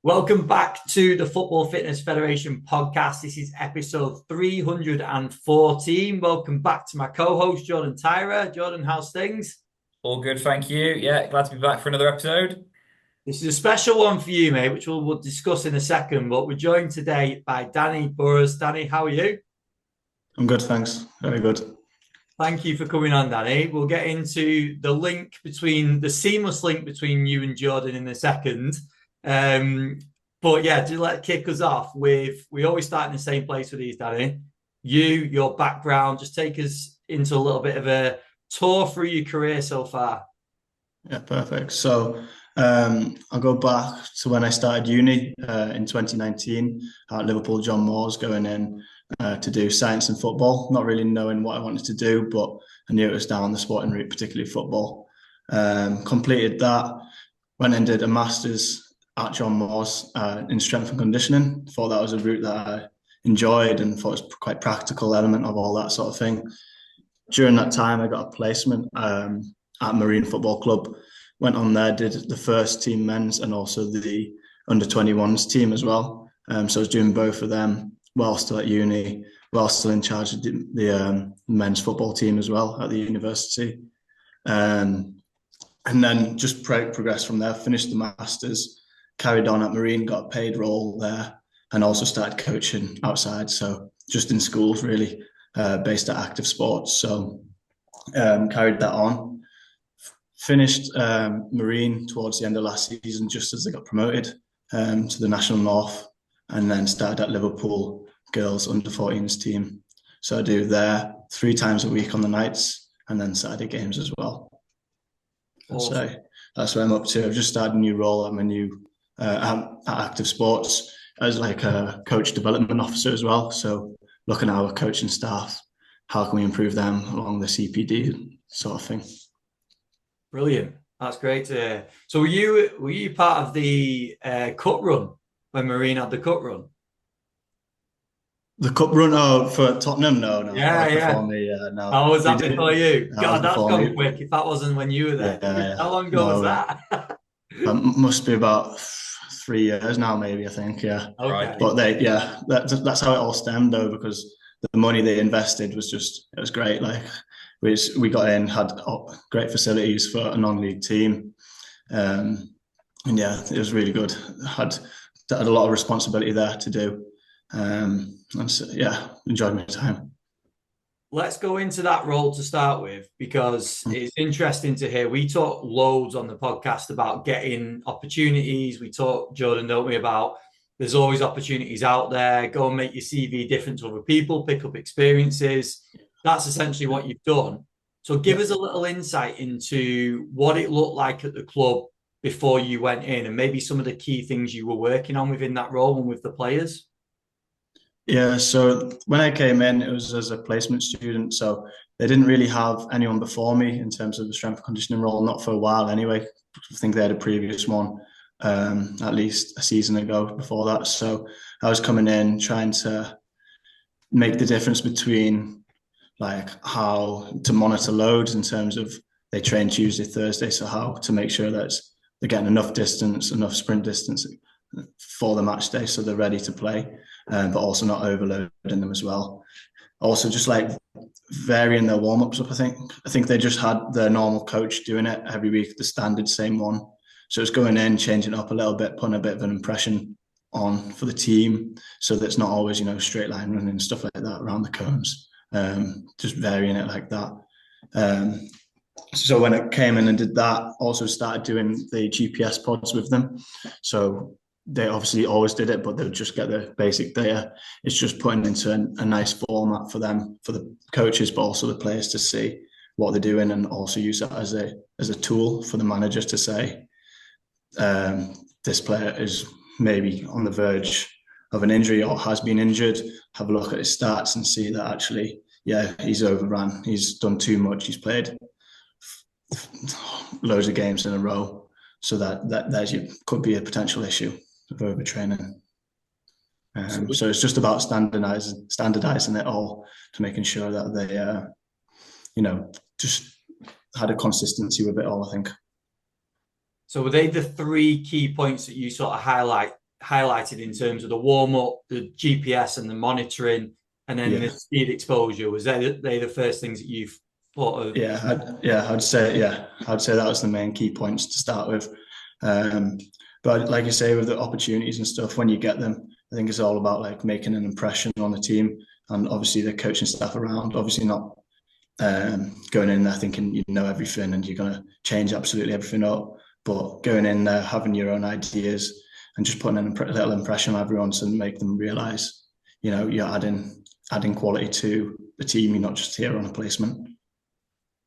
Welcome back to the Football Fitness Federation podcast. This is episode 314. Welcome back to my co-host, Jordan Tyra. Jordan, how's things? All good, thank you. Yeah, glad to be back for another episode. This is a special one for you, mate, which we'll discuss in a second. But we're joined today by Danny Burrus. Danny, how are you? I'm good, thanks. Very good. Thank you for coming on, Danny. We'll get into the seamless link between you and Jordan in a second. But yeah, to let kick us off with, we always start in the same place with these, Danny. Your background, just take us into a little bit of a tour through your career so far. Yeah, perfect. So I'll go back to when I started uni in 2019 at Liverpool John Moores, going in to do science and football, not really knowing what I wanted to do, but I knew it was down the sporting route, particularly football. Completed that, went and did a master's at John Moores in strength and conditioning. Thought that was a route that I enjoyed and thought it was quite practical element of all that sort of thing. During that time, I got a placement at Marine Football Club. Went on there, did the first team men's and also the under 21s team as well. So I was doing both of them while still at uni, while still in charge of the men's football team as well at the university. And then just progressed from there, finished the masters, carried on at Marine, got a paid role there, and also started coaching outside. So just in schools, really, based at active sports. So carried that on. Finished Marine towards the end of last season, just as they got promoted to the National North, and then started at Liverpool girls under 14s team. So I do there 3 times a week on the nights, and then Saturday games as well. Awesome. So that's where I'm up to. I've just started a new role at my new at Active Sports as like a coach development officer as well. So looking at our coaching staff, how can we improve them along the CPD sort of thing. Brilliant. That's great to hear. So were you part of the cut run when Marine had the cut run? The cup run for Tottenham? No, Yeah, that was yeah. before me. No, How was that before you? that was God, that's before gone me. quick. If that wasn't when you were there. Yeah. How long ago was No, that? must be about 3 years now, maybe. I think, yeah. Okay. But that's how it all stemmed though, because the money they invested it was great. Like we got in, had great facilities for a non-league team, and yeah, it was really good. Had a lot of responsibility there to do, and so, yeah, enjoyed my time. Let's go into that role to start with, because it's interesting to hear. We talk loads on the podcast about getting opportunities. We talk, Jordan, don't we, about there's always opportunities out there. Go and make your CV different to other people, pick up experiences. That's essentially what you've done. So give us a little insight into what it looked like at the club before you went in, and maybe some of the key things you were working on within that role and with the players. Yeah, so when I came in, it was as a placement student. So they didn't really have anyone before me in terms of the strength and conditioning role, not for a while anyway. I think they had a previous one, at least a season ago before that. So I was coming in trying to make the difference between like how to monitor loads in terms of they train Tuesday, Thursday. So how to make sure that they're getting enough distance, enough sprint distance for the match day so they're ready to play, but also not overloading them as well. Also, just like varying their warm-ups up, I think they just had their normal coach doing it every week, the standard same one. So it's going in, changing it up a little bit, putting a bit of an impression on for the team so that it's not always, straight line running and stuff like that around the cones. Just varying it like that. So when I came in and did that, also started doing the GPS pods with them. So they obviously always did it, but they would just get the basic data. It's just putting into a nice format for them, for the coaches, but also the players to see what they're doing, and also use that as a tool for the manager to say, this player is maybe on the verge of an injury or has been injured. Have a look at his stats and see that actually, yeah, he's overrun. He's done too much. He's played loads of games in a row. So that could be a potential issue of overtraining. So it's just about standardizing it all to making sure that they, just had a consistency with it all, I think. So were they the 3 key points that you sort of highlight highlighted in terms of the warm up, the GPS and the monitoring, and then the speed exposure. Was they the first things that you've thought of? I'd say that was the main key points to start with. But like you say, with the opportunities and stuff, when you get them, I think it's all about like making an impression on the team and obviously the coaching staff around. Obviously not going in there thinking you know everything and you're going to change absolutely everything up, but going in there having your own ideas and just putting a little impression on everyone to make them realise, you know, you're adding quality to the team. You're not just here on a placement.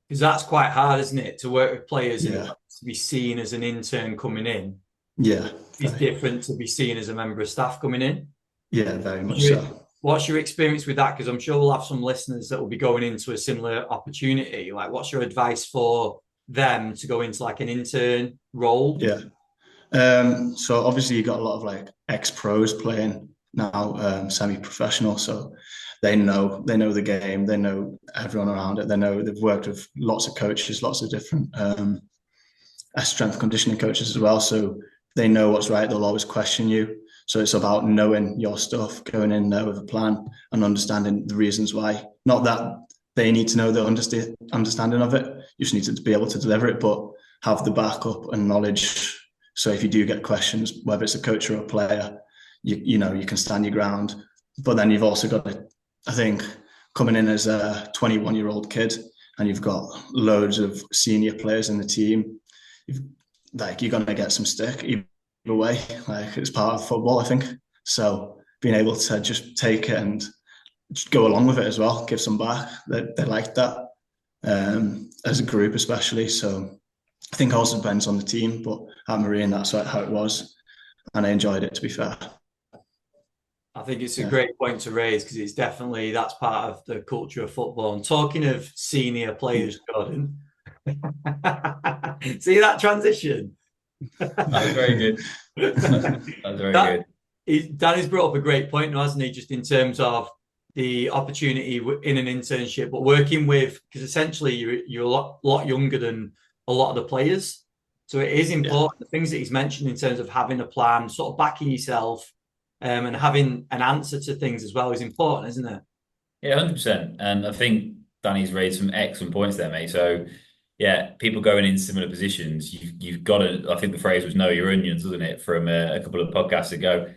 Because that's quite hard, isn't it, to work with players and to be seen as an intern coming in. Yeah. It's different to be seen as a member of staff coming in. Yeah, very much so. What's your experience with that? Because I'm sure we'll have some listeners that will be going into a similar opportunity. Like, what's your advice for them to go into like an intern role? Yeah. So obviously you've got a lot of like ex-pros playing now, semi-professional. So they know the game. They know everyone around it. They've worked with lots of coaches, lots of different strength conditioning coaches as well. So they know what's right. They'll always question you. So it's about knowing your stuff, going in there with a plan and understanding the reasons why. Not that they need to know the understanding of it. You just need to be able to deliver it, but have the backup and knowledge. So if you do get questions, whether it's a coach or a player, you know, you can stand your ground. But then you've also got to, I think, coming in as a 21-year-old kid and you've got loads of senior players in the team, you're going to get some stick either way. Like, it's part of football, I think. So being able to just take it and just go along with it as well, give some back. They like that as a group, especially. So I think it also depends on the team, but at Marine, that's how it was. And I enjoyed it, to be fair. I think it's a great point to raise because it's definitely, that's part of the culture of football. And talking of senior players, Gordon, see that transition? That was very good. That was very good. Danny's brought up a great point, hasn't he? Just in terms of the opportunity in an internship, but working with, because essentially you're a lot younger than a lot of the players. So it is important, the things that he's mentioned in terms of having a plan, sort of backing yourself, and having an answer to things as well is important, isn't it? Yeah, 100%. And I think Danny's raised some excellent points there, mate. So yeah, people going in similar positions, you've got to, I think the phrase was know your onions, wasn't it, from a couple of podcasts ago.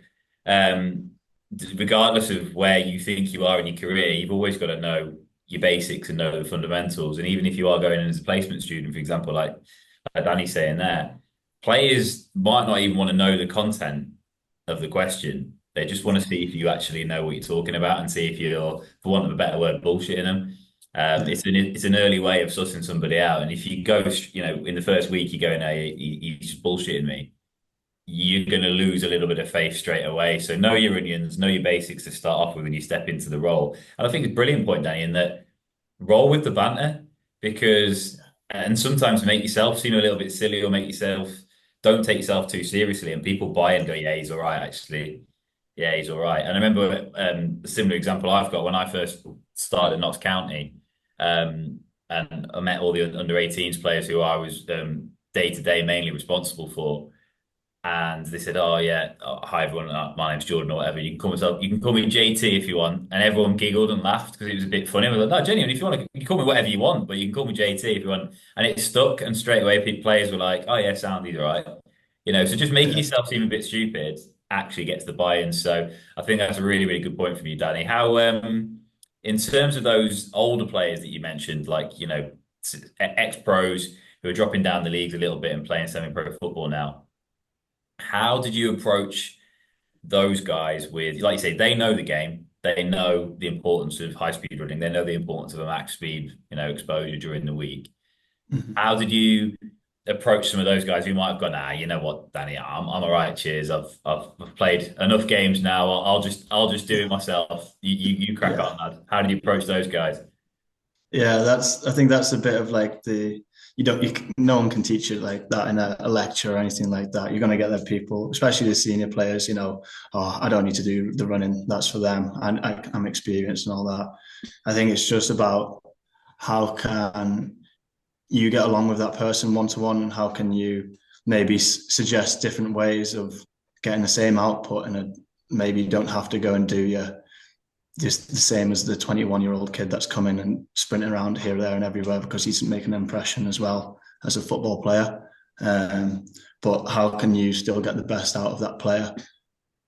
Regardless of where you think you are in your career, you've always got to know your basics and know the fundamentals. And even if you are going in as a placement student, for example, like Danny's saying there, players might not even want to know the content of the question. They just want to see if you actually know what you're talking about and see if you're, for want of a better word, bullshitting them. It's an early way of sussing somebody out. And if you go, you know, in the first week, you go, no, he's just bullshitting me, you're going to lose a little bit of faith straight away. So know your onions, know your basics to start off with when you step into the role. And I think it's a brilliant point, Danny, in that roll with the banter because, and sometimes make yourself seem a little bit silly or don't take yourself too seriously. And people buy and go, yeah, he's all right, actually. Yeah, he's all right. And I remember a similar example I've got when I first started at Notts County, and I met all the under 18s players who I was day to day mainly responsible for. And they said, "Oh yeah, hi everyone, my name's Jordan or whatever. You can call me JT if you want." And everyone giggled and laughed because it was a bit funny. I was like, "No, genuinely, if you want, you can call me whatever you want, but you can call me JT if you want." And it stuck. And straight away, players were like, "Oh yeah, sound, he's all right." You know, so just making yourself seem a bit stupid actually gets the buy-in. So I think that's a really, really good point from you, Danny. How, in terms of those older players that you mentioned, like, you know, ex-pros who are dropping down the leagues a little bit and playing semi-pro football now, how did you approach those guys with, like you say, they know the game, they know the importance of high-speed running, they know the importance of a max speed, you know, exposure during the week. Mm-hmm. How did you approach some of those guys who might have gone, "Ah, you know what, Danny, I'm all right. Cheers. I've played enough games now. I'll just do it myself. You crack on, lad." How did you approach those guys? Yeah, I think that's a bit of like no one can teach you like that in a lecture or anything like that. You're going to get the people, especially the senior players, you know, "Oh, I don't need to do the running. That's for them. And I'm experienced and all that." I think it's just about how can you get along with that person one-to-one and how can you maybe suggest different ways of getting the same output, and maybe you don't have to go and do your just the same as the 21-year-old kid that's coming and sprinting around here, there, and everywhere because he's making an impression as well as a football player. But how can you still get the best out of that player,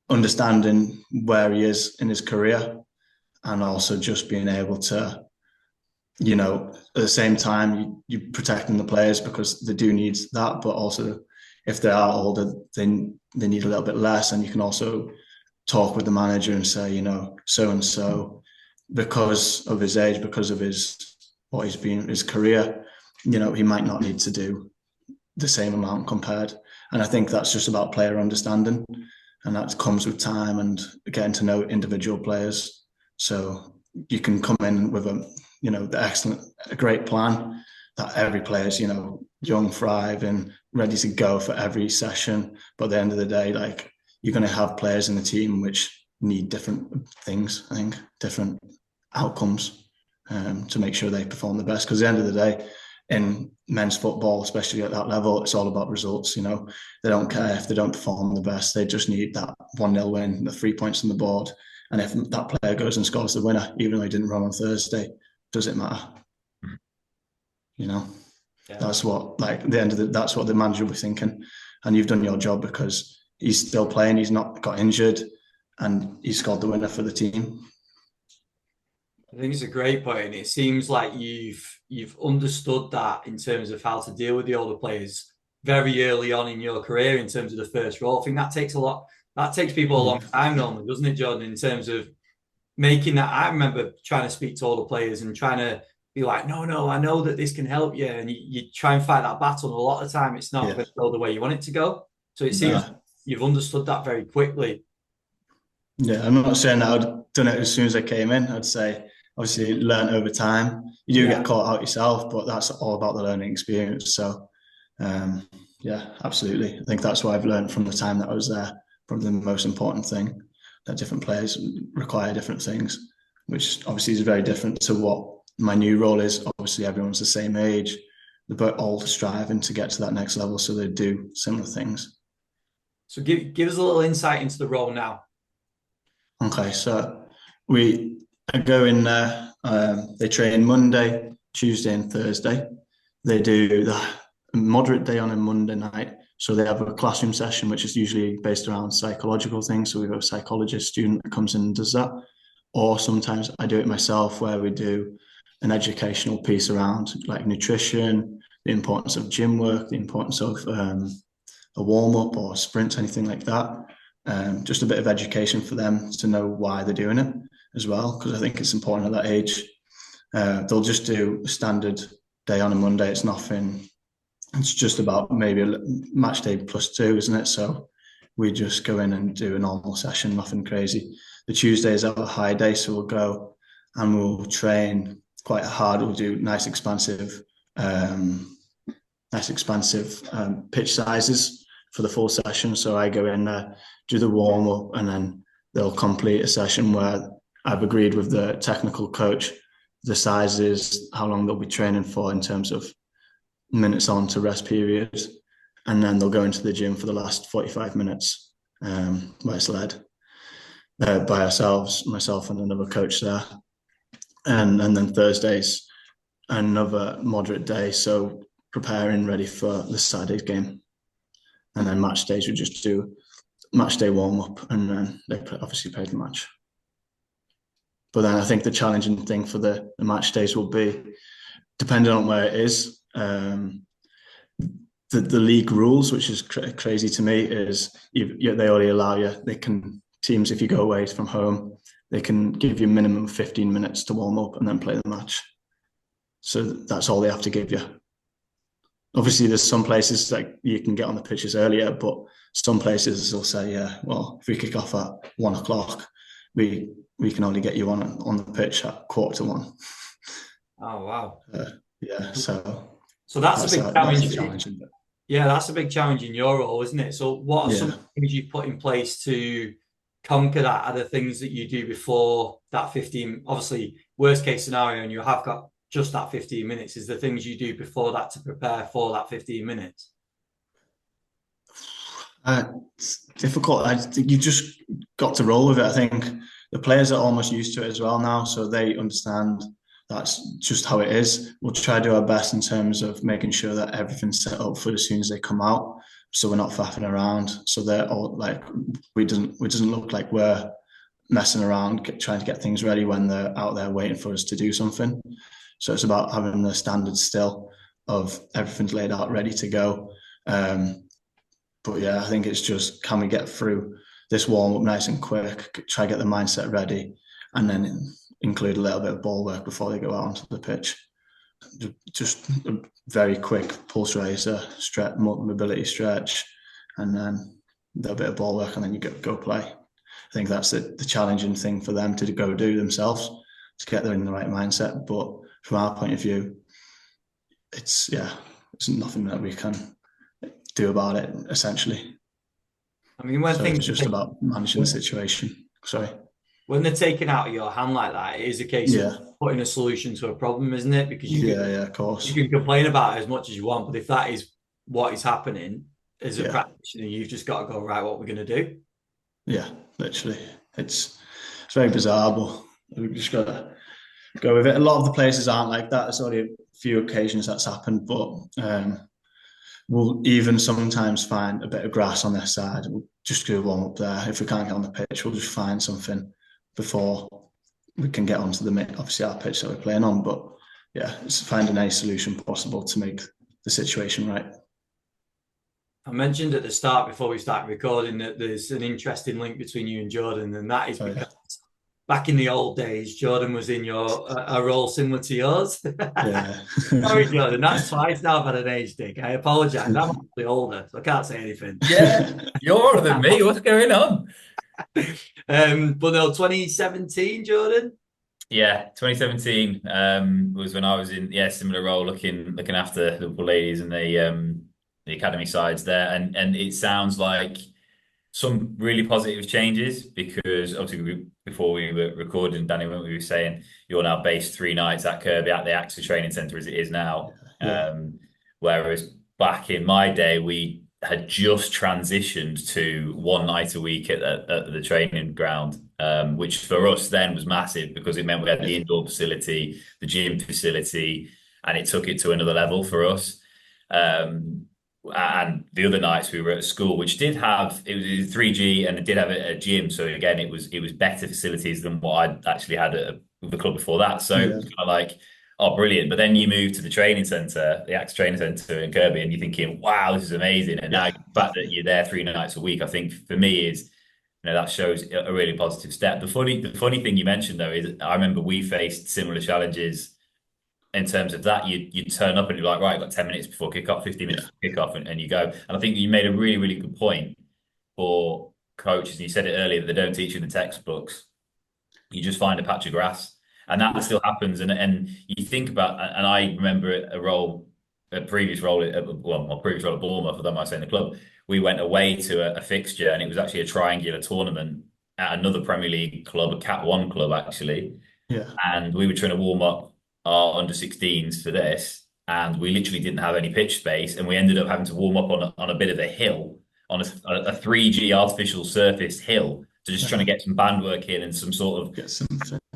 understanding where he is in his career, and also just being able to, at the same time, you're protecting the players because they do need that, but also if they are older, they need a little bit less, and you can also talk with the manager and say, so and so, because of his age, because of his career, he might not need to do the same amount compared. And I think that's just about player understanding, and that comes with time and getting to know individual players. So you can come in with a great plan that every player is, young, thriving, ready to go for every session. But at the end of the day, like, you're going to have players in the team which need different things, I think, different outcomes to make sure they perform the best. Because at the end of the day, in men's football, especially at that level, it's all about results. They don't care if they don't perform the best. They just need that 1-0 win, the 3 points on the board. And if that player goes and scores the winner, even though he didn't run on Thursday, does it matter? Yeah. That's what, like, at the end of that's what the manager will be thinking. And you've done your job because he's still playing, he's not got injured, and he scored the winner for the team. I think it's a great point, and it seems like you've understood that in terms of how to deal with the older players very early on in your career in terms of the first role. I think that takes people a long time normally, doesn't it, Jordan, in terms of making that. I remember trying to speak to older players and trying to be like, no, I know that this can help you, and you try and fight that battle, and a lot of the time it's not going to go the way you want it to go. So it seems you've understood that very quickly. Yeah, I'm not saying that I'd done it as soon as I came in. I'd say, obviously, learn over time. You do get caught out yourself, but that's all about the learning experience. So, absolutely. I think that's what I've learned from the time that I was there. Probably the most important thing, that different players require different things, which obviously is very different to what my new role is. Obviously, everyone's the same age. They're all striving to get to that next level, so they do similar things. So give us a little insight into the role now. Okay, so I go in there. They train Monday, Tuesday, and Thursday. They do the moderate day on a Monday night. So they have a classroom session, which is usually based around psychological things. So we've got a psychologist student that comes in and does that. Or sometimes I do it myself, where we do an educational piece around like nutrition, the importance of gym work, the importance of a warm-up or sprint, anything like that. Just a bit of education for them to know why they're doing it as well, because I think it's important at that age. They'll just do a standard day on a Monday. It's nothing. It's just about maybe a match day +2, isn't it? So we just go in and do a normal session, nothing crazy. The Tuesday is our high day, so we'll go and we'll train quite hard. We'll do nice expansive pitch sizes for the full session. So I go in there, do the warm up, and then they'll complete a session where I've agreed with the technical coach the sizes, how long they'll be training for in terms of minutes on to rest periods, and then they'll go into the gym for the last 45 minutes, where it's led by ourselves, myself and another coach there. And then Thursday's another moderate day, so preparing ready for the Saturday's game. And then match days, we just do match day warm-up, and then they obviously play the match. But then I think the challenging thing for the match days will be, depending on where it is, the league rules, which is crazy to me, is they already allow you. Teams, if you go away from home, they can give you a minimum of 15 minutes to warm up and then play the match. So that's all they have to give you. Obviously, there's some places that you can get on the pitches earlier, but some places will say, if we kick off at 1:00, we can only get you on the pitch at 1:45. Oh wow! So that's a big challenge. Yeah, that's a big challenge in your role, isn't it? So what are some things you've put in place to conquer that? Are there things that you do before that 15? Obviously, worst case scenario, and you have got just that 15 minutes. Is there things you do before that to prepare for that 15 minutes? difficult. I think you just got to roll with it. I think the players are almost used to it as well now, so they understand that's just how it is. We'll try to do our best in terms of making sure that everything's set up for as soon as they come out, so we're not faffing around. So they're all like, we doesn't look like we're messing around, trying to get things ready when they're out there waiting for us to do something. So it's about having the standard still of everything's laid out, ready to go. But yeah, I think it's just, can we get through this warm up nice and quick, try to get the mindset ready, and then include a little bit of ball work before they go out onto the pitch. Just a very quick pulse raiser, stretch, mobility stretch, and then a little bit of ball work, and then you go play. I think that's the challenging thing for them to go do themselves, to get them in the right mindset. But from our point of view, it's nothing that we can do about it, essentially. I mean, when things it's just about managing the situation. Sorry. When they're taken out of your hand like that, it is a case of putting a solution to a problem, isn't it? Because of course. You can complain about it as much as you want, but if that is what is happening as a practitioner, you've just got to go, right, what we're going to do. Yeah, literally. It's very bizarre, but we've just got to go with it. A lot of the places aren't like that. There's only a few occasions that's happened, but we'll even sometimes find a bit of grass on their side. We'll just go warm up there. If we can't get on the pitch, we'll just find something before we can get onto obviously our pitch that we're playing on. But yeah, it's finding any solution possible to make the situation right. I mentioned at the start, before we start recording, that there's an interesting link between you and Jordan, and that is because back in the old days, Jordan was in a role similar to yours. Yeah. Sorry, Jordan, that's twice now I've had an age dig. I apologise. I'm actually older, so I can't say anything. Yeah, you're older than me. What's going on? But no, 2017, Jordan? Yeah, 2017 was when I was in similar role, looking after the Liverpool ladies and the academy sides there, and it sounds like some really positive changes, because obviously before we were recording, Danny, when we were saying you're now based 3 nights at Kirkby at the AXA training centre as it is now, whereas back in my day we had just transitioned to 1 night a week at the training ground, which for us then was massive, because it meant we had the indoor facility, the gym facility, and it took it to another level for us. And the other nights we were at school, which it was 3G, and it did have a gym. So again, it was better facilities than what I'd actually had at the club before that. So it was kind of like, oh, brilliant. But then you move to the training centre, the AXA training centre in Kirkby, and you're thinking, wow, this is amazing. And now the fact that you're there 3 nights a week, I think for me is, that shows a really positive step. The funny thing you mentioned though is, I remember we faced similar challenges in terms of that. You turn up and you're like, right, I've got 10 minutes before kickoff, 15 minutes before kickoff, and you go. And I think you made a really, really good point for coaches, and you said it earlier, that they don't teach you in the textbooks. You just find a patch of grass, and that still happens. And you think about, and I remember a previous role at Bournemouth, although I say in the club, we went away to a fixture, and it was actually a triangular tournament at another Premier League club, a Cat 1 club actually. Yeah. And we were trying to warm up our under-16s for this, and we literally didn't have any pitch space, and we ended up having to warm up on a bit of a hill, on a 3G artificial surface hill, to just trying to get some band work in and some sort of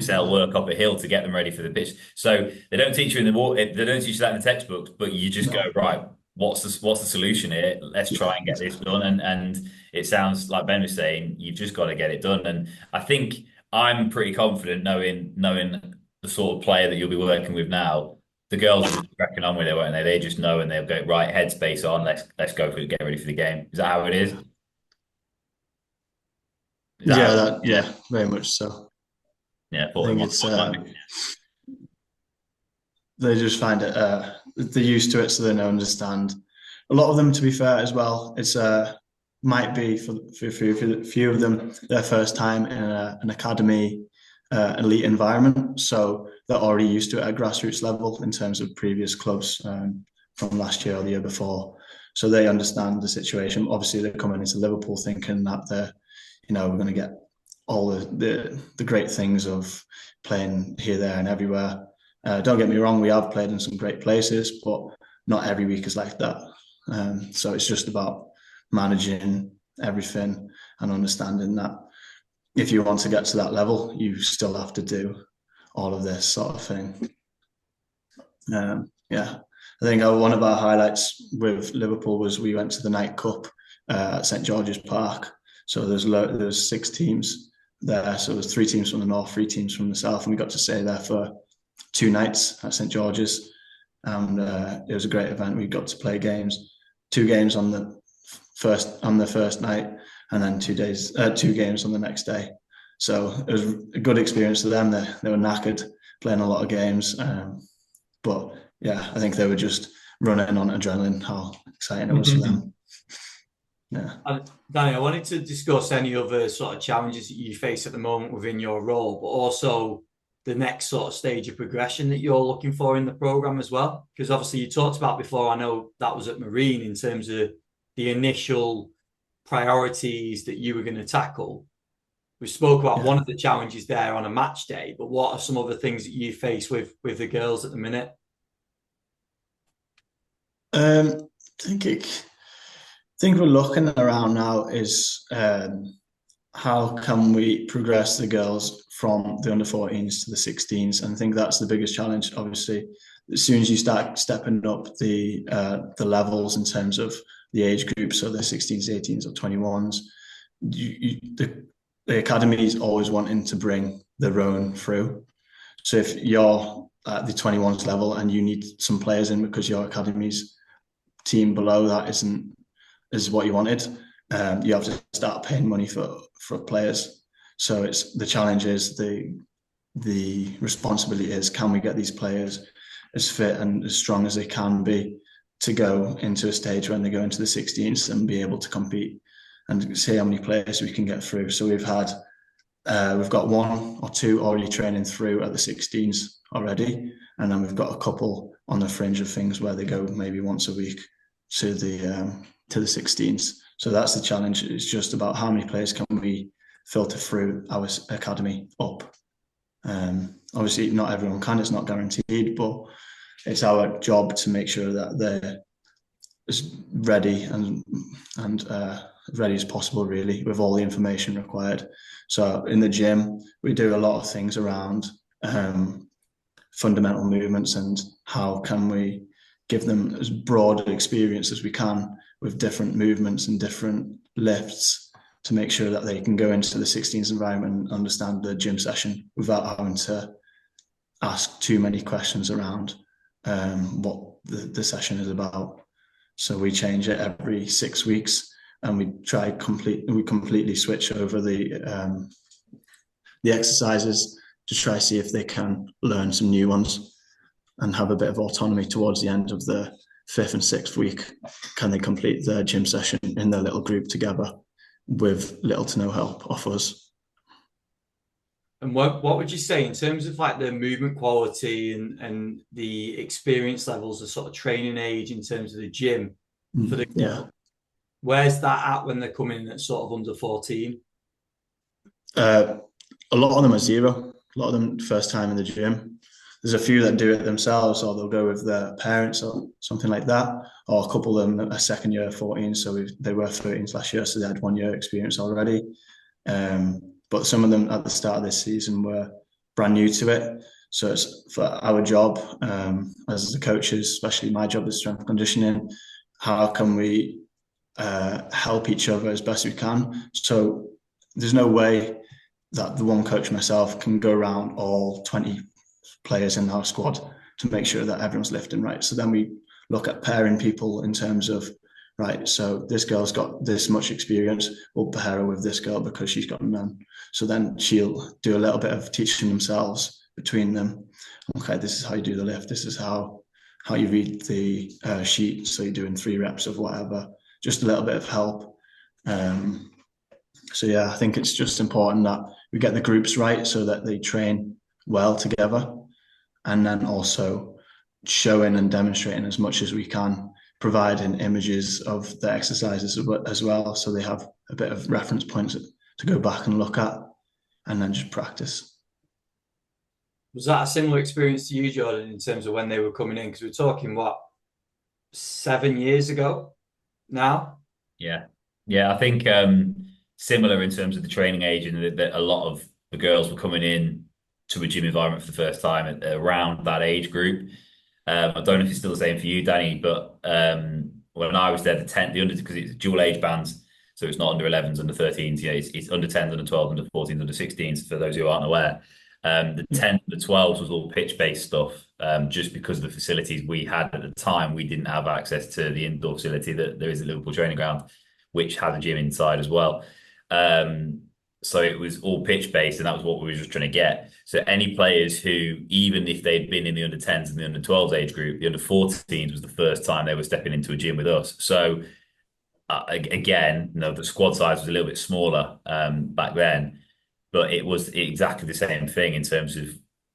cell work up a hill to get them ready for the pitch. So they don't teach you they don't teach you that in the textbooks, but you just go, right, what's the solution here? Let's try and get this done. And it sounds like Ben was saying, you've just got to get it done. And I think I'm pretty confident knowing the sort of player that you'll be working with now. The girls will just cracking on with it, won't they? They just know, and they'll go, right, headspace on, let's go for it, get ready for the game. Is that how it is? Very much so. Yeah, I think it's they just find it, they're used to it, so they understand. A lot of them, to be fair, as well, it's might be for a few of them their first time in an academy elite environment, so they're already used to it at grassroots level in terms of previous clubs from last year or the year before, so they understand the situation. Obviously they're coming into Liverpool thinking that they're, we're going to get all the great things of playing here, there and everywhere. Don't get me wrong, we have played in some great places, but not every week is like that. So it's just about managing everything, and understanding that if you want to get to that level, you still have to do all of this sort of thing. Yeah, I think one of our highlights with Liverpool was we went to the night cup at St George's Park. So there's 6 teams there. So there's 3 teams from the north, 3 teams from the south, and we got to stay there for 2 nights at St George's, and it was a great event. We got to play games, 2 games on the first night, and then 2 games on the next day. So it was a good experience for them. They were knackered playing a lot of games, but yeah, I think they were just running on adrenaline. How exciting it was for them. Yeah. And Danny, I wanted to discuss any other sort of challenges that you face at the moment within your role, but also the next sort of stage of progression that you're looking for in the program as well. Because obviously you talked about before, I know that was at Marine in terms of the initial priorities that you were going to tackle. We spoke about one of the challenges there on a match day, but what are some other things that you face with the girls at the minute? I think we're looking around now is how can we progress the girls from the under 14s to the 16s, and I think that's the biggest challenge. Obviously, as soon as you start stepping up the levels in terms of the age group, so the 16s, 18s, or 21s, the academy is always wanting to bring their own through. So if you're at the 21s level and you need some players in because your academy's team below that is what you wanted, you have to start paying money for players. So it's the challenge is the responsibility is, can we get these players as fit and as strong as they can be to go into a stage when they go into the 16s and be able to compete, and see how many players we can get through. So we've got 1 or 2 already training through at the 16s already, and then we've got a couple on the fringe of things where they go maybe once a week to the 16s. So that's the challenge. It's just about how many players can we filter through our academy up. Obviously, not everyone can. It's not guaranteed, but it's our job to make sure that they're as ready and ready as possible, really, with all the information required. So in the gym, we do a lot of things around fundamental movements and how can we give them as broad experience as we can with different movements and different lifts to make sure that they can go into the 16s environment and understand the gym session without having to ask too many questions around what the session is about. So we change it every 6 weeks, and we completely switch over the exercises to try see if they can learn some new ones and have a bit of autonomy towards the end of the 5th and 6th week. Can they complete their gym session in their little group together with little to no help off us? And what would you say in terms of like the movement quality and the experience levels, the sort of training age in terms of the gym for the where's that at when they're coming in at sort of under 14? A lot of them are 0. A lot of them first time in the gym. There's a few that do it themselves, or they'll go with their parents or something like that. Or a couple of them are second year 14, so they were 13s last year, so they had 1 year experience already. But some of them at the start of this season were brand new to it. So it's for our job as the coaches, especially my job is strength conditioning. How can we help each other as best we can? So there's no way that the one coach myself can go around all 20 players in our squad to make sure that everyone's lifting right. So then we look at pairing people in terms of, right, so this girl's got this much experience, we'll pair her with this girl because she's got none. So then she'll do a little bit of teaching themselves between them. Okay, this is how you do the lift. This is how you read the sheet. So you're doing 3 reps of whatever, just a little bit of help. So yeah, I think it's just important that we get the groups right so that they train well together, and then also showing and demonstrating as much as we can, providing images of the exercises as well, so they have a bit of reference points to go back and look at, and then just practice. Was that a similar experience to you, Jordan, in terms of when they were coming in? Because we're talking, 7 years ago now? Yeah. Yeah, I think similar in terms of the training age, and that a lot of the girls were coming in to a gym environment for the first time around that age group. I don't know if it's still the same for you, Danny, but when I was there, the under, because it's dual age bands, so it's not under 11s, under 13s. Yeah, it's under 10s, under 12s, under 14s, under 16s. For those who aren't aware, the 10s, the 12s was all pitch based stuff. Just because of the facilities we had at the time, we didn't have access to the indoor facility that there is at Liverpool training ground, which has a gym inside as well. Um, so it was all pitch based, and that was what we were just trying to get. So any players who, even if they'd been in the under 10s and the under 12s age group, the under 14s was the first time they were stepping into a gym with us. So again, the squad size was a little bit smaller back then, but it was exactly the same thing in terms of,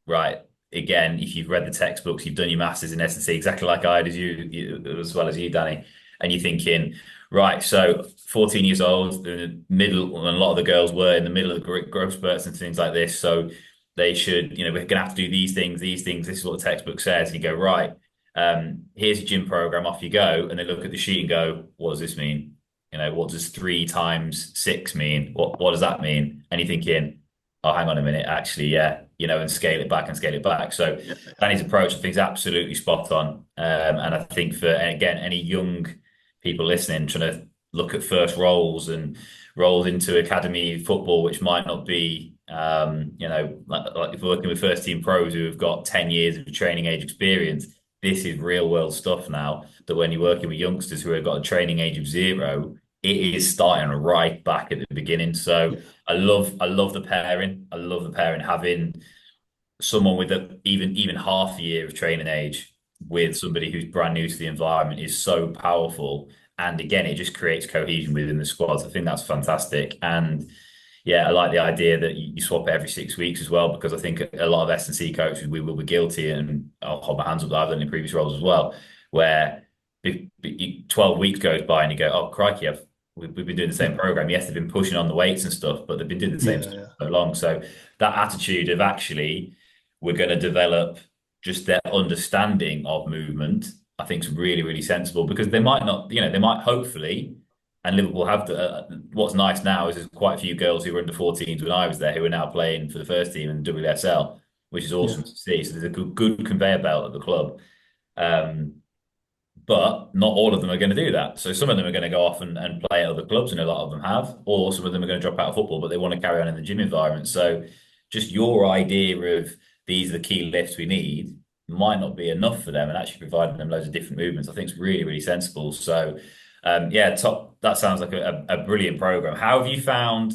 right. Again, if you've read the textbooks, you've done your masters in S&C exactly like I did, as well as you, Danny, and you're thinking, right, so 14 years old, the middle, and a lot of the girls were in the middle of the growth spurts and things like this. So they should, we're going to have to do these things. This is what the textbook says. And you go, right, here's your gym program, off you go. And they look at the sheet and go, what does this mean? What does 3 times 6 mean? What does that mean? And you're thinking, oh, hang on a minute, actually, yeah, and scale it back and scale it back. So Danny's approach, I think, is absolutely spot on. And I think for, again, any young people listening, trying to look at first roles and roles into academy football, which might not be, like if we're working with first team pros who have got 10 years of training age experience, this is real world stuff now, that when you're working with youngsters who have got a training age of 0, it is starting right back at the beginning. So I love the pairing. I love the pairing, having someone with even half a year of training age with somebody who's brand new to the environment is so powerful. And again, it just creates cohesion within the squads. I think that's fantastic. And yeah, I like the idea that you swap it every 6 weeks as well, because I think a lot of S&C coaches, we will be guilty, and I'll hold my hands up that I've done in previous roles as well, where 12 weeks goes by and you go, oh, crikey, we've been doing the same program. Yes, they've been pushing on the weights and stuff, but they've been doing the same stuff for so long. So that attitude of, actually, we're going to develop just their understanding of movement, I think is really, really sensible, because they might not, they might hopefully, and Liverpool have what's nice now is there's quite a few girls who were under 14s when I was there who are now playing for the first team in WSL, which is awesome to see. So there's a good conveyor belt at the club. But not all of them are going to do that. So some of them are going to go off and play at other clubs, and a lot of them have, or some of them are going to drop out of football, but they want to carry on in the gym environment. So just your idea of these are the key lifts we need might not be enough for them, and actually providing them loads of different movements, I think, is really, really sensible. So top. That sounds like a brilliant program. How have you found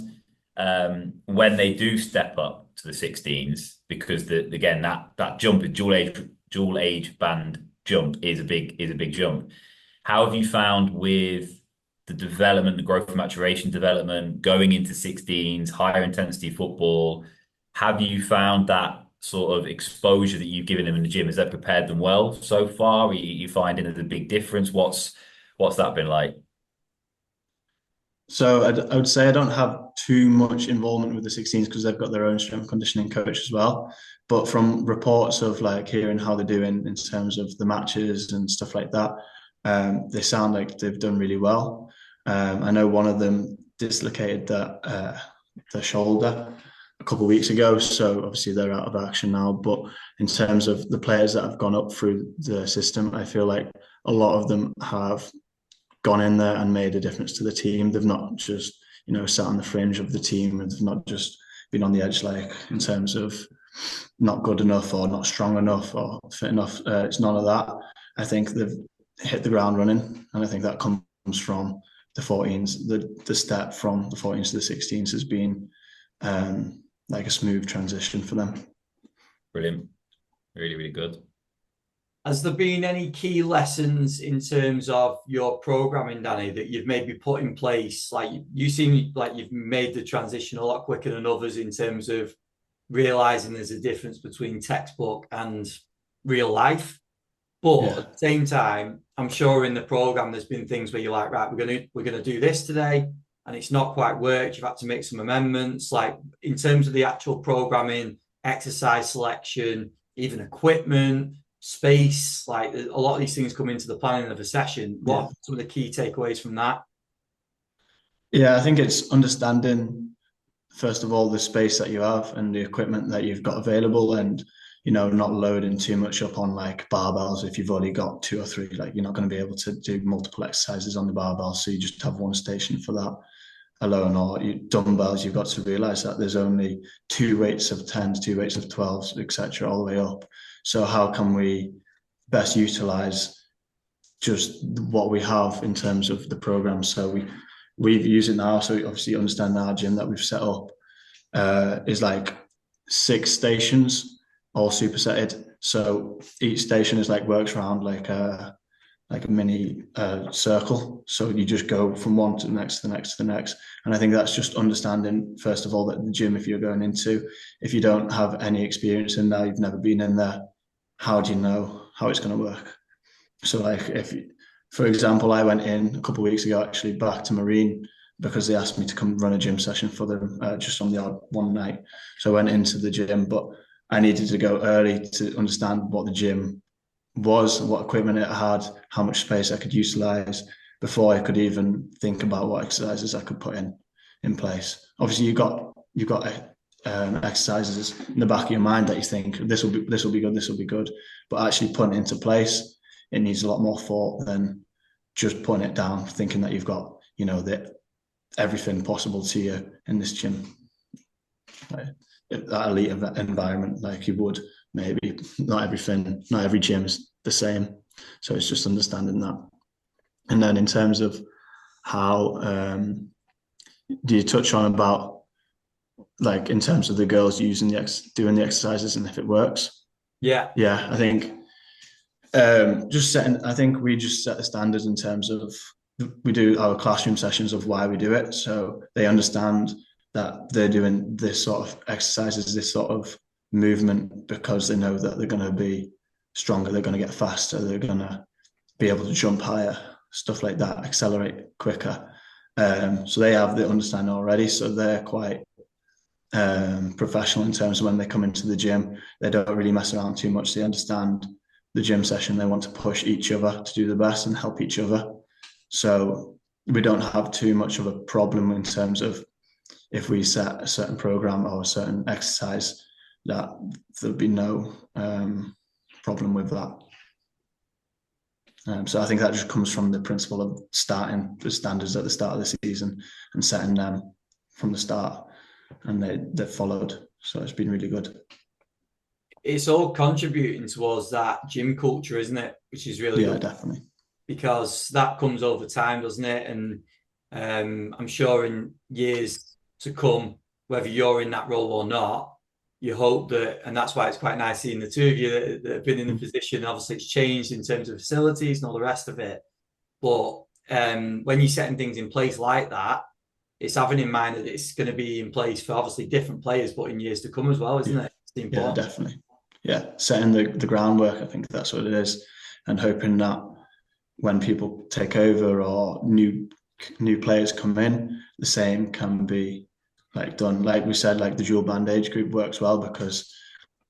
when they do step up to the 16s? Because again, that jump, dual age band jump is a big jump. How have you found with the development, the growth and maturation development, going into 16s, higher intensity football? Have you found that sort of exposure that you've given them in the gym, has that prepared them well so far? Are you finding it a big difference? What's that been like? So I would say I don't have too much involvement with the 16s because they've got their own strength conditioning coach as well. But from reports of like hearing how they're doing in terms of the matches and stuff like that, they sound like they've done really well. I know one of them dislocated their shoulder a couple of weeks ago, so obviously they're out of action now. But in terms of the players that have gone up through the system, I feel like a lot of them have gone in there and made a difference to the team. They've not just, sat on the fringe of the team, and they've not just been on the edge, like in terms of not good enough or not strong enough or fit enough. It's none of that. I think they've hit the ground running, and I think that comes from the 14s. The step from the 14s to the 16s has been like a smooth transition for them. Brilliant. Really, really good. Has there been any key lessons in terms of your programming, Danny, that you've maybe put in place? Like, you seem like you've made the transition a lot quicker than others in terms of realizing there's a difference between textbook and real life. But at the same time, I'm sure in the program there's been things where you're like, right, we're gonna do this today, and it's not quite worked. You've had to make some amendments. Like, in terms of the actual programming, exercise selection, even equipment, space, like a lot of these things come into the planning of a session. What are some of the key takeaways from that? Yeah, I think it's understanding, first of all, the space that you have and the equipment that you've got available, and not loading too much up on like barbells if you've already got two or three. Like, you're not going to be able to do multiple exercises on the barbell, so you just have one station for that alone. Or dumbbells, you've got to realize that there's only two weights of 10s, two weights of 12s, etc., all the way up. So how can we best utilize just what we have in terms of the program? So we use it now. So we obviously understand our gym that we've set up is like 6 stations, all supersetted. So each station is like works around like a mini circle. So you just go from one to the next, to the next, to the next. And I think that's just understanding, first of all, that the gym, if you're going into, if you don't have any experience in there, you've never been in there, how do you know how it's going to work? So like for example, I went in a couple of weeks ago, actually, back to Marine, because they asked me to come run a gym session for them just on the odd one night. So I went into the gym, but I needed to go early to understand what the gym was, what equipment it had, how much space I could utilize before I could even think about what exercises I could put in place. Obviously, you've got exercises in the back of your mind that you think this will be good, this will be good, but actually putting it into place, it needs a lot more thought than just putting it down, thinking that you've got everything possible to you in this gym. That elite environment, like you would maybe not every gym is the same. So it's just understanding that. And then in terms of how do you touch on about, like, in terms of the girls using doing the exercises and if it works? Yeah, I think I think we just set the standards in terms of, we do our classroom sessions of why we do it, so they understand that they're doing this sort of exercises, this sort of movement, because they know that they're going to be stronger, they're going to get faster, they're going to be able to jump higher, stuff like that, accelerate quicker. So they have the understanding already, so they're quite professional in terms of when they come into the gym. They don't really mess around too much. They understand the gym session. They want to push each other to do the best and help each other. So we don't have too much of a problem in terms of, if we set a certain program or a certain exercise, that there'll be no problem with that. So I think that just comes from the principle of starting the standards at the start of the season and setting them from the start, and they've followed. So it's been really good. It's all contributing towards that gym culture, isn't it? Which is really good. Definitely. Because that comes over time, doesn't it? And I'm sure in years to come, whether you're in that role or not, you hope that, and that's why it's quite nice seeing the two of you that have been in the position. Obviously, it's changed in terms of facilities and all the rest of it. But when you're setting things in place like that, it's having in mind that it's going to be in place for obviously different players, but in years to come as well, isn't it? It's important. Yeah, definitely. Yeah, setting the groundwork, I think that's what it is, and hoping that when people take over or new players come in, the same can be like done. Like we said, like the dual band age group works well, because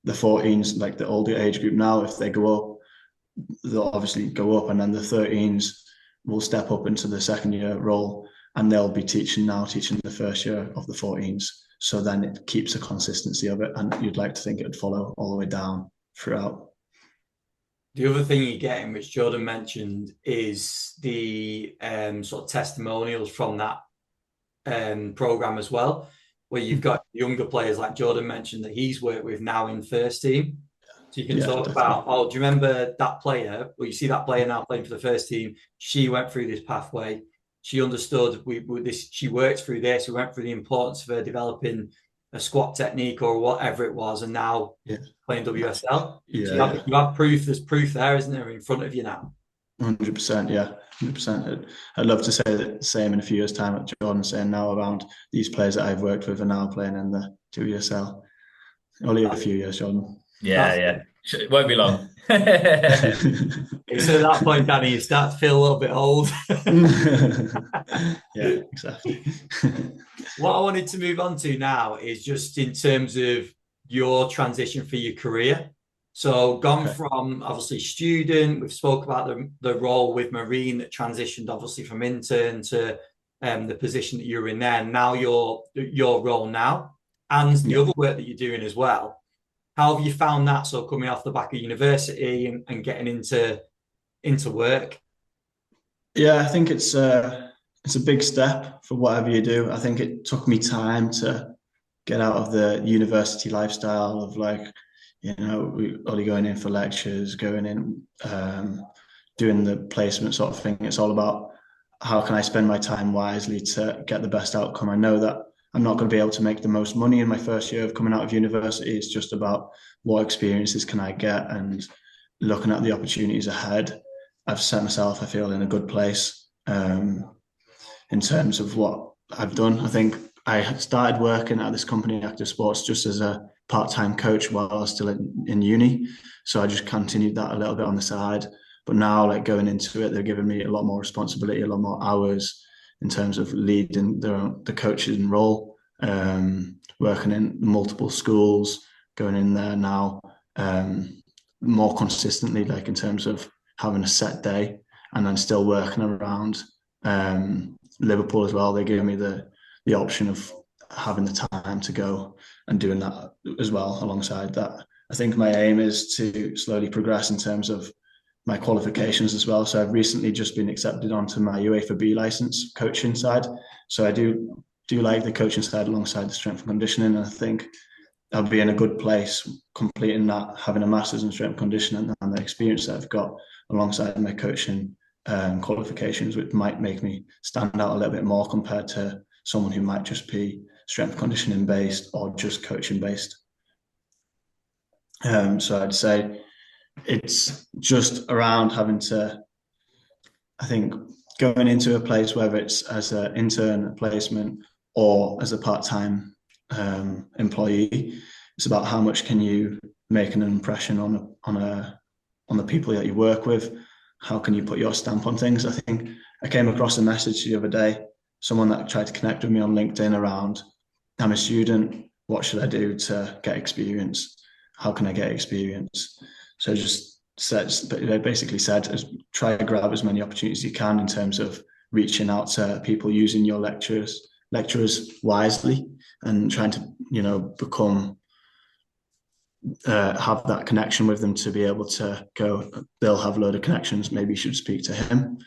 the 14s, like the older age group now, if they go up, they'll obviously go up, and then the 13s will step up into the second year role, and they'll be teaching the first year of the 14s. So then it keeps a consistency of it, and you'd like to think it would follow all the way down throughout. The other thing you're getting, which Jordan mentioned, is the sort of testimonials from that program as well, where you've got younger players like Jordan mentioned that he's worked with now in first team. So you can talk about, do you remember that player? Well, you see that player now playing for the first team. She went through this pathway. She understood she worked through this. We went through the importance of her developing a squat technique or whatever it was, and now playing WSL. Yeah, so you have proof. There's proof there, isn't there, in front of you now? 100%, yeah, 100%. I'd love to say the same in a few years' time at Jordan, saying now around these players that I've worked with are now playing in the WSL. Only a few years, Jordan. Yeah. It won't be long. It's at that point, Danny, you start to feel a little bit old. Yeah, exactly. What I wanted to move on to now is just in terms of your transition for your career. So gone from obviously student, we've spoke about the role with Marine that transitioned obviously from intern to the position that you're in there, now your role now, and the other work that you're doing as well. How have you found that? So coming off the back of university and getting into work. Yeah, I think it's a big step for whatever you do. I think it took me time to get out of the university lifestyle of like, only going in for lectures, going in, doing the placement sort of thing. It's all about how can I spend my time wisely to get the best outcome. I know that I'm not going to be able to make the most money in my first year of coming out of university. It's just about what experiences can I get and looking at the opportunities ahead. I've set myself, I feel, in a good place in terms of what I've done. I think I started working at this company, Active Sports, just as a part-time coach while I was still in uni. So I just continued that a little bit on the side. But now, like going into it, they're giving me a lot more responsibility, a lot more hours in terms of leading the coaching role, working in multiple schools, going in there now more consistently, like in terms of having a set day and then still working around Liverpool as well. They gave me the option of having the time to go and doing that as well alongside that. I think my aim is to slowly progress in terms of my qualifications as well. So I've recently just been accepted onto my UEFA B license coaching side. So I do like the coaching side alongside the strength and conditioning. And I think I'll be in a good place completing that, having a master's in strength and conditioning and the experience that I've got alongside my coaching qualifications, which might make me stand out a little bit more compared to someone who might just be strength and conditioning based or just coaching based. So I'd say it's just around having to, I think, going into a place, whether it's as an intern, a placement, or as a part-time employee, it's about how much can you make an impression on the people that you work with. How can you put your stamp on things? I think I came across a message the other day, someone that tried to connect with me on LinkedIn around, I'm a student, what should I do to get experience? How can I get experience? So just they basically said, try to grab as many opportunities as you can in terms of reaching out to people, using your lecturers wisely, and trying to, become, have that connection with them to be able to go, they'll have a load of connections. Maybe you should speak to him,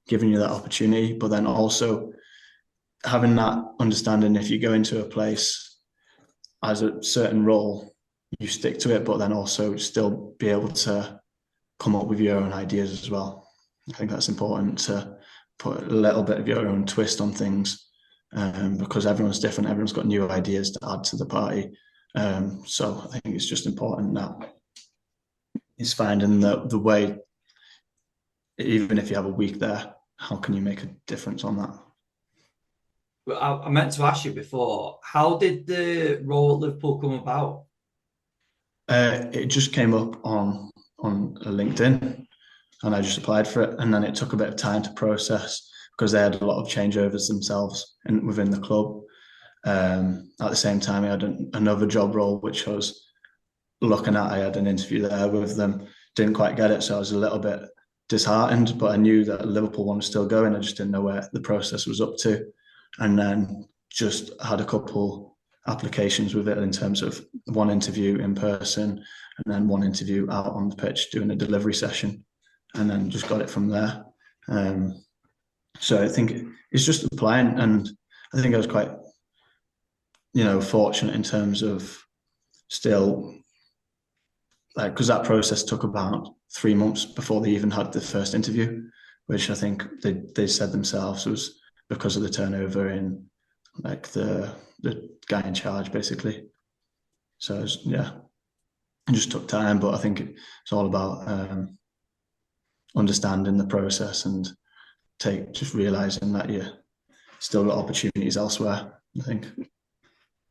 giving you that opportunity. But then also having that understanding, if you go into a place as a certain role, you stick to it, but then also still be able to come up with your own ideas as well. I think that's important to put a little bit of your own twist on things, because everyone's different. Everyone's got new ideas to add to the party. So I think it's just important that it's finding the way, even if you have a week there, how can you make a difference on that? Well, I meant to ask you before, how did the role at Liverpool come about? It just came up on LinkedIn, and I just applied for it. And then it took a bit of time to process because they had a lot of changeovers themselves within the club. At the same time, I had another job role, which I was looking at. I had an interview there with them, didn't quite get it. So I was a little bit disheartened, but I knew that the Liverpool one was still going. I just didn't know where the process was up to. And then just had a couple applications with it in terms of one interview in person and then one interview out on the pitch doing a delivery session, and then just got it from there. So I think it's just applying, and I think I was quite, fortunate in terms of still, like, because that process took about 3 months before they even had the first interview, which I think they said themselves was because of the turnover in like the guy in charge, basically. So it just took time, but I think it's all about understanding the process and just realizing that you still got opportunities elsewhere, I think.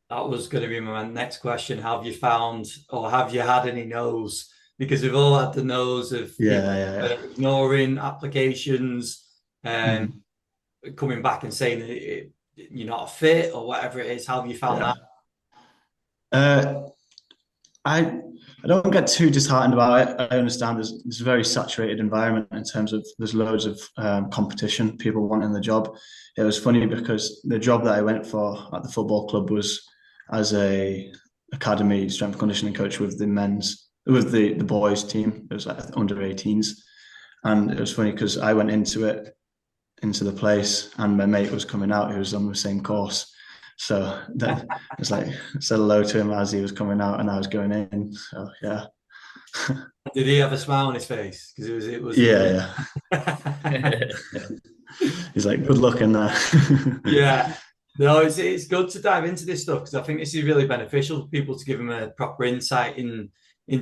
That was going to be my next question. Have you found, or have you had any no's? Because we've all had the no's of ignoring applications and coming back and saying that you're not a fit or whatever it is. How have you found that? I I don't get too disheartened about it. I understand there's a very saturated environment in terms of there's loads of competition, people wanting the job. It was funny because the job that I went for at the football club was as a academy strength and conditioning coach with the boys team. It was like under 18s, and it was funny because I went into the place, and my mate was coming out who was on the same course. So that it's like I said hello to him as he was coming out and I was going in. So yeah. Did he have a smile on his face? Because it was yeah. He's like, good luck in there. Yeah. No, it's good to dive into this stuff because I think this is really beneficial for people to give them a proper insight in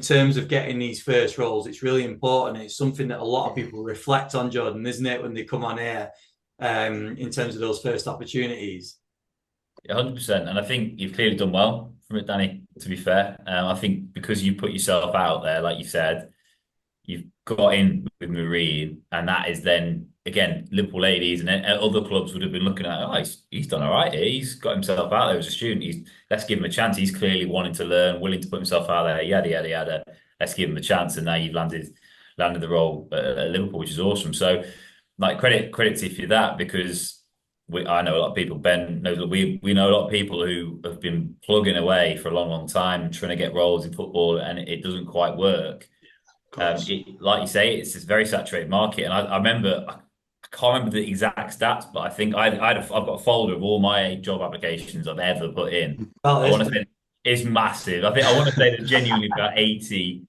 terms of getting these first roles. It's really important. It's something that a lot of people reflect on, Jordan, isn't it, when they come on here, in terms of those first opportunities. 100%. And I think you've clearly done well from it, Danny, to be fair. I think because you put yourself out there, like you said, you've got in with Marine, and that is then, again, Liverpool ladies and other clubs would have been looking at, oh, he's done all right here. He's got himself out there as a student. Let's give him a chance. He's clearly wanting to learn, willing to put himself out there, yada, yada, yada. Let's give him a chance. And now you've landed the role at Liverpool, which is awesome. So, like, credit to you for that, because I know a lot of people. Ben knows that we know a lot of people who have been plugging away for a long, long time, trying to get roles in football, and it doesn't quite work. Like you say, it's this very saturated market, and I remember, I can't remember the exact stats, but I think I've got a folder of all my job applications I've ever put in. I want to say it's massive. I want to say there's genuinely about 80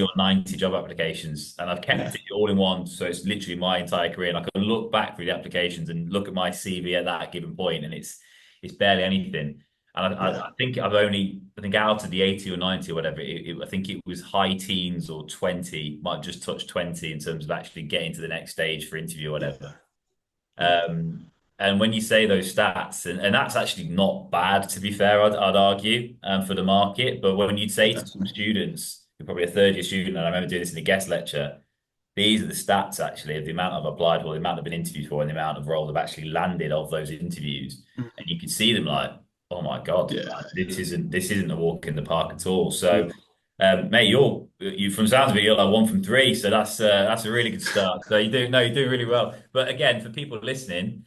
or 90 job applications, and I've kept it all in one, so it's literally my entire career, and I can look back through the applications and look at my CV at that given point, and it's barely anything. And I think out of the 80 or 90 or whatever, I think it was high teens or 20, might just touch 20 in terms of actually getting to the next stage for interview or whatever. And when you say those stats, and that's actually not bad, to be fair, I'd argue, for the market. But when you'd say to some students, you're probably a third year student, and I remember doing this in a guest lecture, these are the stats actually of the amount I've applied for, the amount I've been interviewed for, and the amount of roles I've actually landed of those interviews. And you can see them like, oh my God, this isn't a walk in the park at all. So, mate, you from sounds of it, you're like 1 from 3. So that's a really good start. So you do really well. But again, for people listening,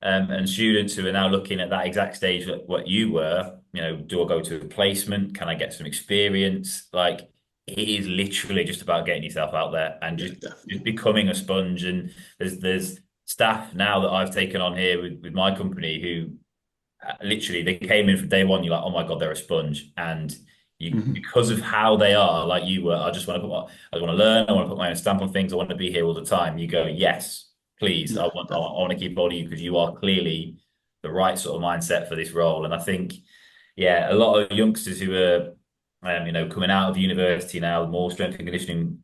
and students who are now looking at that exact stage what you were, do I go to a placement? Can I get some experience? Like, it is literally just about getting yourself out there and just becoming a sponge. And there's staff now that I've taken on here with my company who literally they came in from day one. You're like, oh my God, they're a sponge, and because of how they are, like you were. I want to learn. I want to put my own stamp on things. I want to be here all the time. You go, yes, please. I want to keep hold of you because you are clearly the right sort of mindset for this role. And I think, a lot of youngsters who are coming out of university now, more strength and conditioning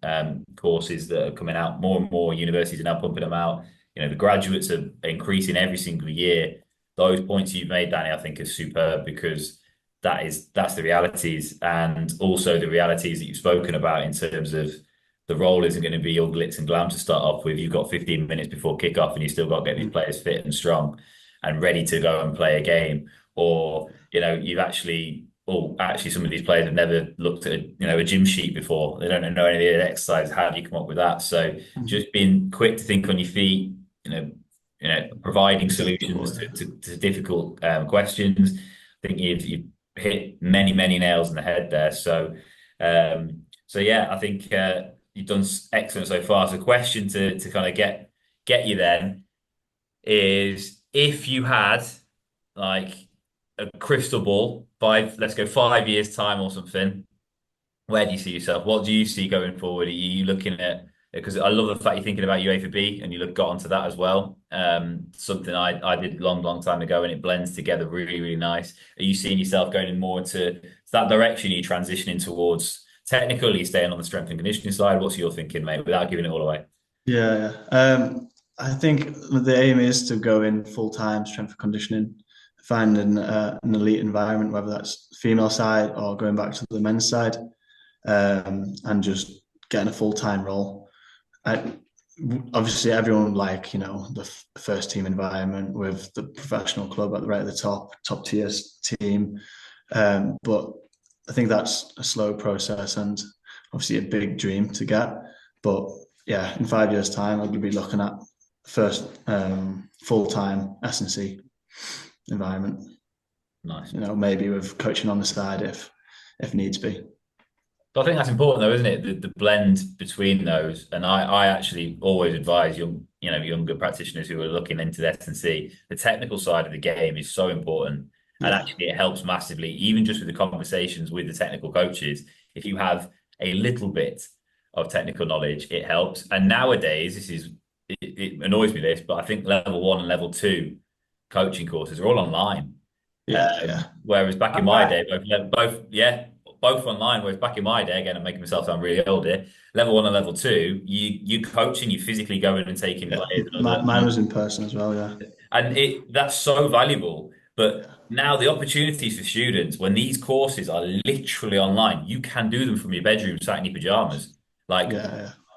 courses that are coming out, more and more universities are now pumping them out. The graduates are increasing every single year. Those points you've made, Danny, I think are superb, because that's the realities, and also the realities that you've spoken about in terms of the role isn't going to be all glitz and glam to start off with. You've got 15 minutes before kickoff, and you still got to get these players fit and strong and ready to go and play a game. Or you've actually some of these players have never looked at a gym sheet before. They don't know any of the exercise. How do you come up with that? So just being quick to think on your feet, providing solutions to difficult questions. I think you've hit many nails in the head there. So I think you've done excellent so far. So question to kind of get you then is, if you had like a crystal ball, let's go 5 years time or something, where do you see yourself? What do you see going forward? Are you looking at, because I love the fact you're thinking about UEFA B and you got onto that as well. Something I did long time ago, and it blends together really nice. Are you seeing yourself going in more into that direction? Are you transitioning towards technical? Are you staying on the strength and conditioning side? What's your thinking, mate, without giving it all away? Yeah. I think the aim is to go in full-time strength and conditioning, find an elite environment, whether that's female side or going back to the men's side, and just getting a full-time role. Obviously everyone the first team environment with the professional club right at the top tier team, but I think that's a slow process and obviously a big dream to get. But yeah, in 5 years' time, I'll be looking at first full-time S&C environment. Nice. Maybe with coaching on the side if needs be. So I think that's important though, isn't it? The blend between those. And I actually always advise younger practitioners who are looking into the S&C, the technical side of the game is so important. And actually it helps massively, even just with the conversations with the technical coaches. If you have a little bit of technical knowledge, it helps. And nowadays, it annoys me this, but I think level 1 and level 2 coaching courses are all online. Whereas back in my day, both online. Whereas back in my day, again, I'm making myself sound really old here. Level 1 and level 2, you coaching, you physically going and taking players. Mine was in person as well, yeah. And that's so valuable. But now the opportunities for students, when these courses are literally online, you can do them from your bedroom, sat in your pajamas.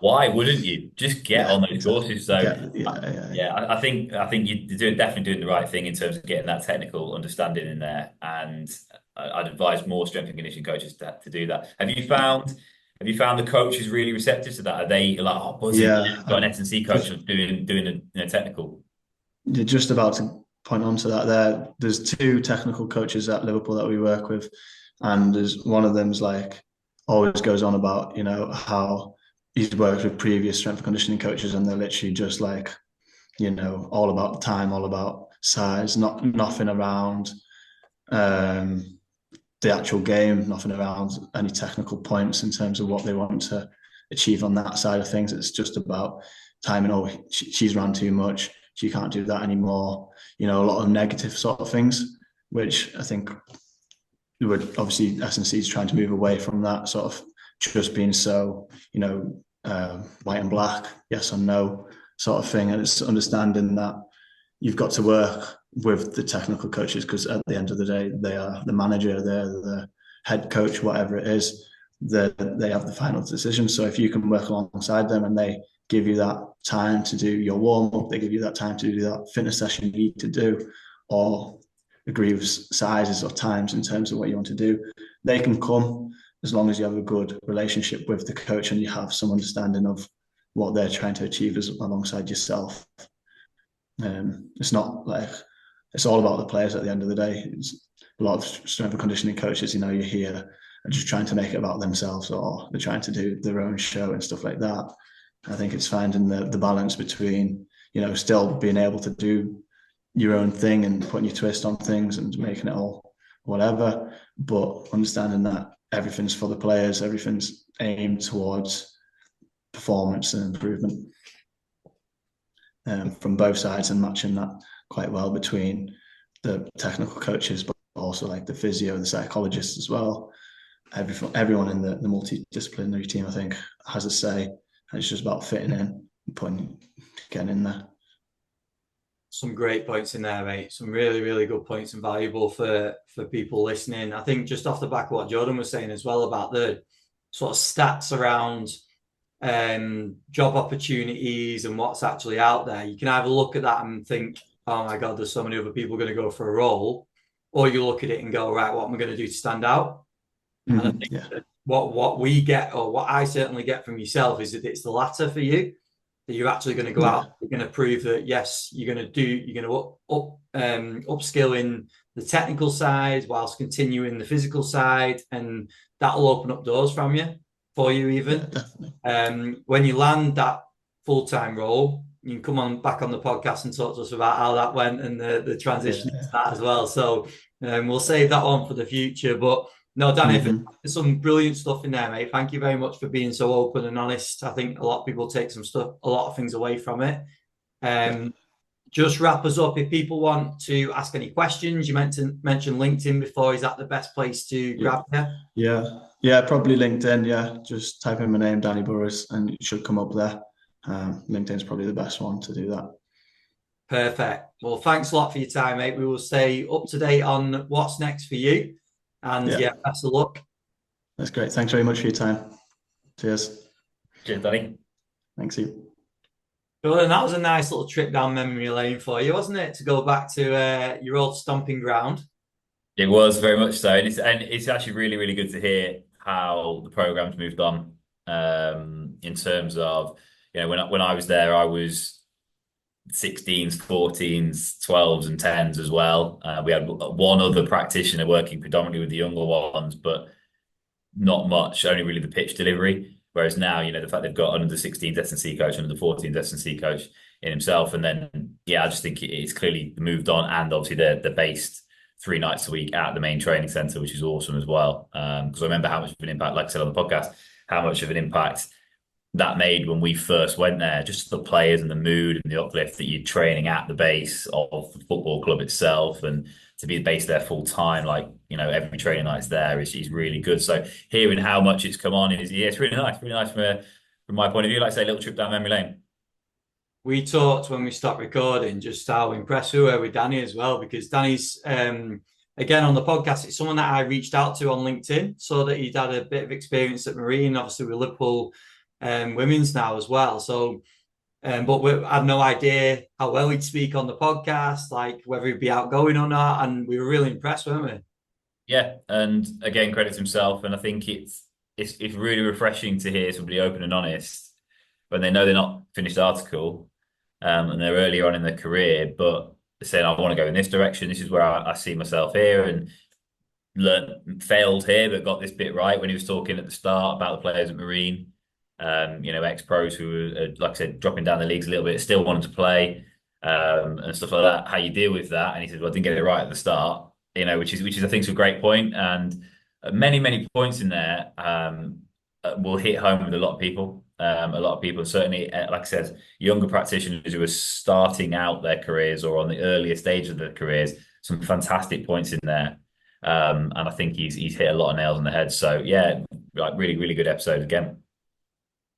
Why wouldn't you just get on those courses? So I think you're definitely doing the right thing in terms of getting that technical understanding in there. And I'd advise more strength and conditioning coaches to do that. Have you found the coaches really receptive to that? Are they like, oh, buzzy, got an S&C coach doing a technical? You're just about to point on to that. There's 2 technical coaches at Liverpool that we work with, and there's one of them's like always goes on about how he's worked with previous strength and conditioning coaches, and they're literally just like, all about time, all about size, nothing around the actual game, nothing around any technical points in terms of what they want to achieve on that side of things. It's just about timing. Oh, she's ran too much. She can't do that anymore. A lot of negative sort of things, which I think would obviously S&C is trying to move away from that sort of just being so, white and black, yes or no sort of thing. And it's understanding that you've got to work with the technical coaches, because at the end of the day, they are the manager, they're the head coach, whatever it is, they have the final decision. So if you can work alongside them and they give you that time to do your warm-up, they give you that time to do that fitness session you need to do, or agree with sizes or times in terms of what you want to do, they can come as long as you have a good relationship with the coach and you have some understanding of what they're trying to achieve alongside yourself. It's not like it's all about the players at the end of the day. It's a lot of strength and conditioning coaches, you hear, are just trying to make it about themselves, or they're trying to do their own show and stuff like that. I think it's finding the balance between, still being able to do your own thing and putting your twist on things and making it all whatever, but understanding that everything's for the players, everything's aimed towards performance and improvement from both sides, and matching that quite well between the technical coaches, but also like the physio, the psychologists as well. Everyone in the multidisciplinary team, I think, has a say. And it's just about fitting in and getting in there. Some great points in there, mate. Some really, really good points and valuable for people listening. I think just off the back of what Jordan was saying as well about the sort of stats around job opportunities and what's actually out there, you can either look at that and think, oh my God, there's so many other people going to go for a role, or you look at it and go, right, what am I going to do to stand out? And I think that what we get, or what I certainly get from yourself, is that it's the latter for you, that you're actually going to go out, you're going to prove that, yes, you're going to upskill in the technical side whilst continuing the physical side, and that'll open up doors for you even. When you land that full-time role, you can come back on the podcast and talk to us about how that went and the transition to that as well. So we'll save that one for the future. But no, Danny, there's some brilliant stuff in there, mate. Thank you very much for being so open and honest. I think a lot of people take a lot of things away from it. Just wrap us up. If people want to ask any questions, you mentioned LinkedIn before. Is that the best place to grab you? Yeah, probably LinkedIn. Yeah, just type in my name, Danny Burrus, and it should come up there. LinkedIn's probably the best one to do that. Perfect. Well, thanks a lot for your time, mate. We will stay up to date on what's next for you. And best of luck. That's great. Thanks very much for your time. Cheers. Cheers, Danny. Thanks, you. Jordan, that was a nice little trip down memory lane for you, wasn't it? To go back to your old stomping ground. It was very much so, and it's actually really really good to hear how the program's moved on. In terms of when I was there, I was 16s, 14s, 12s, and 10s as well. We had one other practitioner working predominantly with the younger ones, but not much, only really the pitch delivery. Whereas now, the fact they've got under 16 S&C coach, under the 14 S&C coach in himself. And then, yeah, I just think it's clearly moved on. And obviously they're based 3 nights a week at the main training centre, which is awesome as well. Because I remember how much of an impact, like I said on the podcast, how much of an impact that made when we first went there, just the players and the mood and the uplift that you're training at the base of the football club itself, and to be based there full time, like every training night's there is really good. So hearing how much it's come on it's really nice from my point of view. Like I say, a little trip down memory lane. We talked when we stopped recording just how impressed we were with Danny as well, because Danny's again on the podcast, it's someone that I reached out to on LinkedIn, so that he'd had a bit of experience at Marine, obviously with Liverpool women's now as well. So, but I had no idea how well he'd speak on the podcast, like whether he'd be outgoing or not, and we were really impressed, weren't we? Yeah, and again, credit to himself. And I think it's really refreshing to hear somebody open and honest when they know they're not finished article, and they're earlier on in their career, but they're saying, I want to go in this direction. This is where I see myself here, and failed here, but got this bit right when he was talking at the start about the players at Marine. Ex-pros who were, like I said, dropping down the leagues a little bit, still wanting to play, and stuff like that. How you deal with that? And he said, "Well, I didn't get it right at the start." Which is I think is a great point, and many points in there will hit home with a lot of people. A lot of people, certainly, like I said, younger practitioners who are starting out their careers or on the earlier stage of their careers. Some fantastic points in there, and I think he's hit a lot of nails on the head. So yeah, like really good episode again.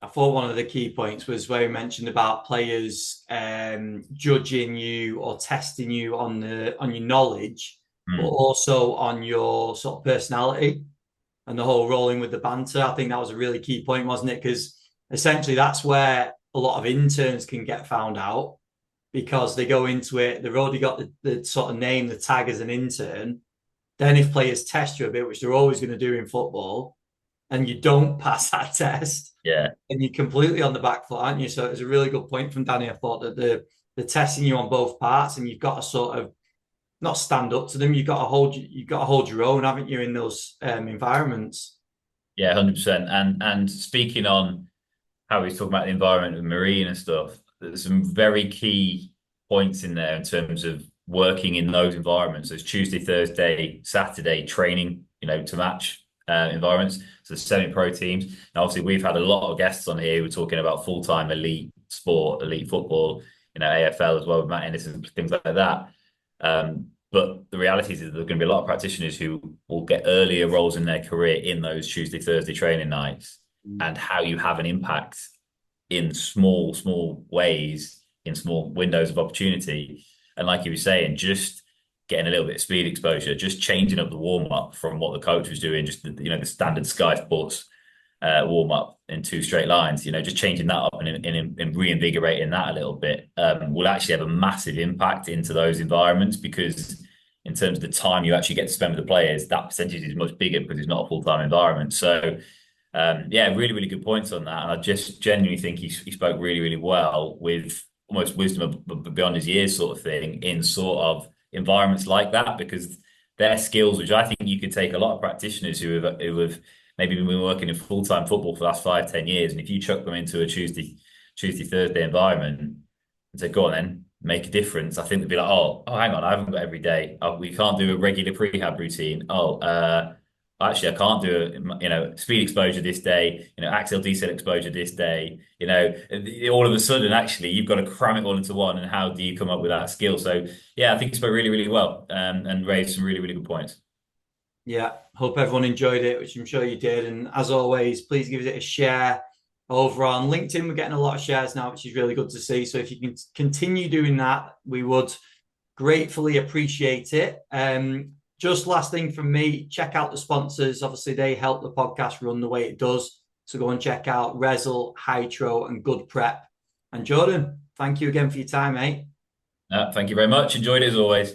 I thought one of the key points was where he mentioned about players judging you or testing you on your knowledge, but also on your sort of personality and the whole rolling with the banter. I think that was a really key point, wasn't it? Because essentially that's where a lot of interns can get found out, because they go into it, they've already got the sort of name, the tag as an intern. Then if players test you a bit, which they're always going to do in football, and you don't pass that test, Yeah, and you're completely on the back foot, aren't you? So it was a really good point from Danny. I thought that the testing you on both parts, and you've got to sort of not stand up to them. You've got to hold your own, haven't you, in those environments? yeah, 100%. And speaking on how he's talking about the environment of Marine and stuff, there's some very key points in there in terms of working in those environments. There's Tuesday, Thursday, Saturday training, to match environments. So the semi-pro teams. And obviously, we've had a lot of guests on here who are talking about full-time elite sport, elite football, AFL as well with Matt Ennis and things like that. But the reality is that there are going to be a lot of practitioners who will get earlier roles in their career in those Tuesday, Thursday training nights, and how you have an impact in small ways, in small windows of opportunity. And like you were saying, just getting a little bit of speed exposure, just changing up the warm up from what the coach was doing, just the standard Sky Sports warm up in 2 straight lines. Just changing that up and reinvigorating that a little bit will actually have a massive impact into those environments, because in terms of the time you actually get to spend with the players, that percentage is much bigger because it's not a full-time environment. So yeah, really good points on that. And I just genuinely think he spoke really well with almost wisdom beyond his years sort of thing in sort of environments like that, because their skills, which I think you could take a lot of practitioners who have maybe been working in full-time football for the last 5-10 years, and if you chuck them into a Tuesday Thursday environment and say, go on then, make a difference, I think they'd be like, oh hang on, I haven't got every day. Oh, we can't do a regular prehab routine. Actually, I can't do speed exposure this day, axial decel exposure this day. All of a sudden, actually, you've got to cram it all into one. And how do you come up with that skill? So, yeah, I think he spoke really well, and raised some really good points. Yeah, hope everyone enjoyed it, which I'm sure you did. And as always, please give it a share over on LinkedIn. We're getting a lot of shares now, which is really good to see. So if you can continue doing that, we would gratefully appreciate it. Just last thing from me, check out the sponsors. Obviously, they help the podcast run the way it does. So go and check out Rezzil, Hydro, and Good Prep. And Jordan, thank you again for your time, mate. Thank you very much. Enjoyed it as always.